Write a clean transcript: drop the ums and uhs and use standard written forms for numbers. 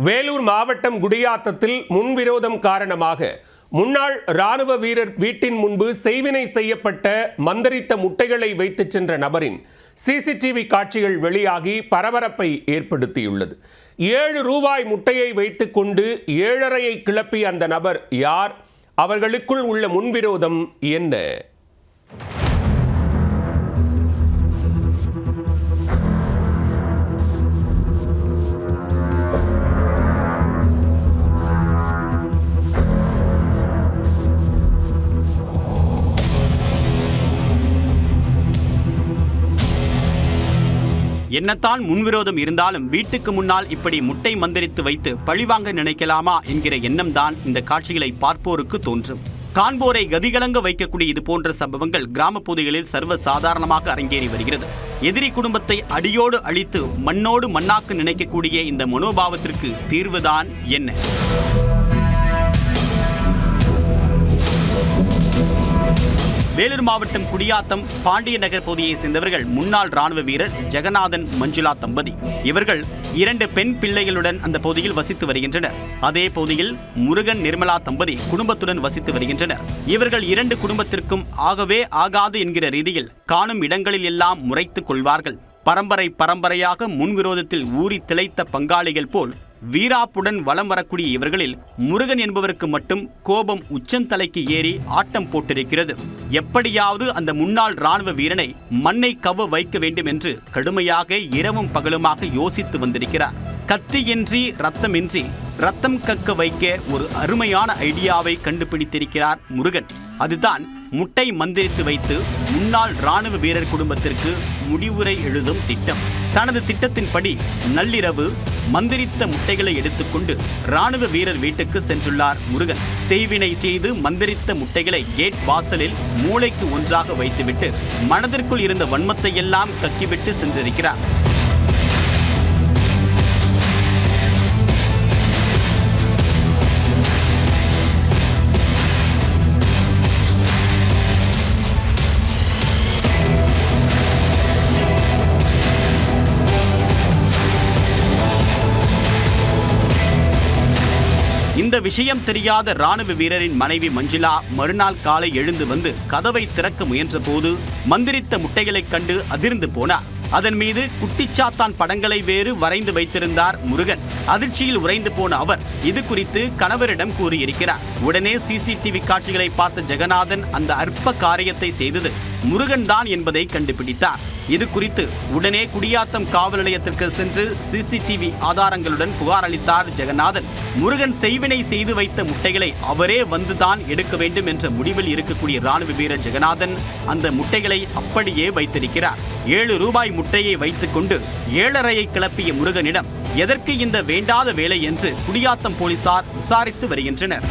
வேலூர் மாவட்டம் குடியாத்தத்தில் முன்விரோதம் காரணமாக முன்னாள் ராணுவ வீரர் வீட்டின் முன்பு செய்வினை செய்யப்பட்ட மந்திரித்த முட்டைகளை வைத்துச் சென்ற நபரின் சிசிடிவி காட்சிகள் வெளியாகி பரபரப்பை ஏற்படுத்தியுள்ளது. 7 ரூபாய் முட்டையை வைத்துக் கொண்டு 7.5 கிளப்பிய அந்த நபர் யார்? அவர்களுக்குள் உள்ள முன்விரோதம் என்ன? என்னத்தான் முன்விரோதம் இருந்தாலும் வீட்டுக்கு முன்னால் இப்படி முட்டை மந்திரித்து வைத்து பழிவாங்க நினைக்கலாமா என்கிற எண்ணம் தான் இந்த காட்சிகளை பார்ப்போருக்கு தோன்றும். காண்போரை கதிகலங்க வைக்கக்கூடிய இது போன்ற சம்பவங்கள் கிராம பகுதிகளில் சர்வ சாதாரணமாக அரங்கேறி வருகிறது. எதிரி குடும்பத்தை அடியோடு அழித்து மண்ணோடு மண்ணாக்க நினைக்கக்கூடிய இந்த மனோபாவத்திற்கு தீர்வுதான் என்ன? வேலூர் மாவட்டம் குடியாத்தம் பாண்டிய நகர் பகுதியை சேர்ந்தவர்கள் முன்னாள் ராணுவ வீரர் ஜெகநாதன் மஞ்சுளா தம்பதி. இவர்கள் 2 பெண் பிள்ளைகளுடன் அந்த பகுதியில் வசித்து வருகின்றனர். அதே பகுதியில் முருகன் நிர்மலா தம்பதி குடும்பத்துடன் வசித்து வருகின்றனர். இவர்கள் 2 குடும்பத்திற்கும் ஆகவே ஆகாது என்கிற ரீதியில் காணும் இடங்களில் எல்லாம் முறைத்துக் கொள்வார்கள். பரம்பரையாக முன்விரோதத்தில் ஊறி திளைத்த பங்காளிகள் போல் வீராப்புடன் வலம் வரக்கூடிய இவர்களில் முருகன் என்பவருக்கு மட்டும் கோபம் உச்சந்தலைக்கு ஏறி ஆட்டம் போட்டிருக்கிறது. எப்படியாவது அந்த முன்னாள் ராணுவ வீரனை மண்ணை கவ வைக்க வேண்டும் என்று கடுமையாக இரவும் பகலுமாக யோசித்து வந்திருக்கிறார். கத்தியின்றி ரத்தமின்றி ரத்தம் கக்க வைக்க ஒரு அருமையான ஐடியாவை கண்டுபிடித்திருக்கிறார் முருகன். அதுதான் முட்டை மந்திரித்து வைத்து முன்னாள் ராணுவ வீரர் குடும்பத்திற்கு முடிவுரை எழுதும் திட்டம். தனது திட்டத்தின்படி நள்ளிரவு மந்திரித்த முட்டைகளை எடுத்துக்கொண்டு ராணுவ வீரர் வீட்டுக்கு சென்றுள்ளார் முருகன். செய்வினை செய்து மந்திரித்த முட்டைகளை கேட் வாசலில் மூளைக்கு ஒன்றாக வைத்துவிட்டு மனதிற்குள் இருந்த வன்மத்தை எல்லாம் கக்கிவிட்டு சென்றிருக்கிறார். இந்த விஷயம் தெரியாத ராணுவ வீரரின் மனைவி மஞ்சுளா மறுநாள் காலை எழுந்து வந்து கதவை திறக்க முயன்ற போது மந்திரித்த முட்டைகளைக் கண்டு அதிர்ந்து போனார். அதன் மீது குட்டிச்சாத்தான் படங்களை வேறு வரைந்து வைத்திருந்தார் முருகன். அதிர்ச்சியில் உறைந்து போன அவர் இது குறித்து கணவரிடம் கூறியிருக்கிறார். உடனே சிசிடிவி காட்சிகளை பார்த்த ஜெகநாதன் அந்த அற்ப காரியத்தை செய்தது முருகன் தான் என்பதை கண்டுபிடித்தார். இது குறித்து உடனே குடியாத்தம் காவல் நிலையத்திற்கு சென்று சிசிடிவி ஆதாரங்களுடன் புகார் அளித்தார் ஜெகநாதன். முருகன் செய்வினை செய்து வைத்த முட்டைகளை அவரே வந்துதான் எடுக்க வேண்டும் என்ற முடிவில் இருக்கக்கூடிய ராணுவ வீரர் ஜெகநாதன் அந்த முட்டைகளை அப்படியே வைத்திருக்கிறார். 7 ரூபாய் முட்டையை வைத்துக் கொண்டு 7.5 கிளப்பிய முருகனிடம் எதற்கு இந்த வேண்டாத வேலை என்று குடியாத்தம் போலீசார் விசாரித்து வருகின்றனர்.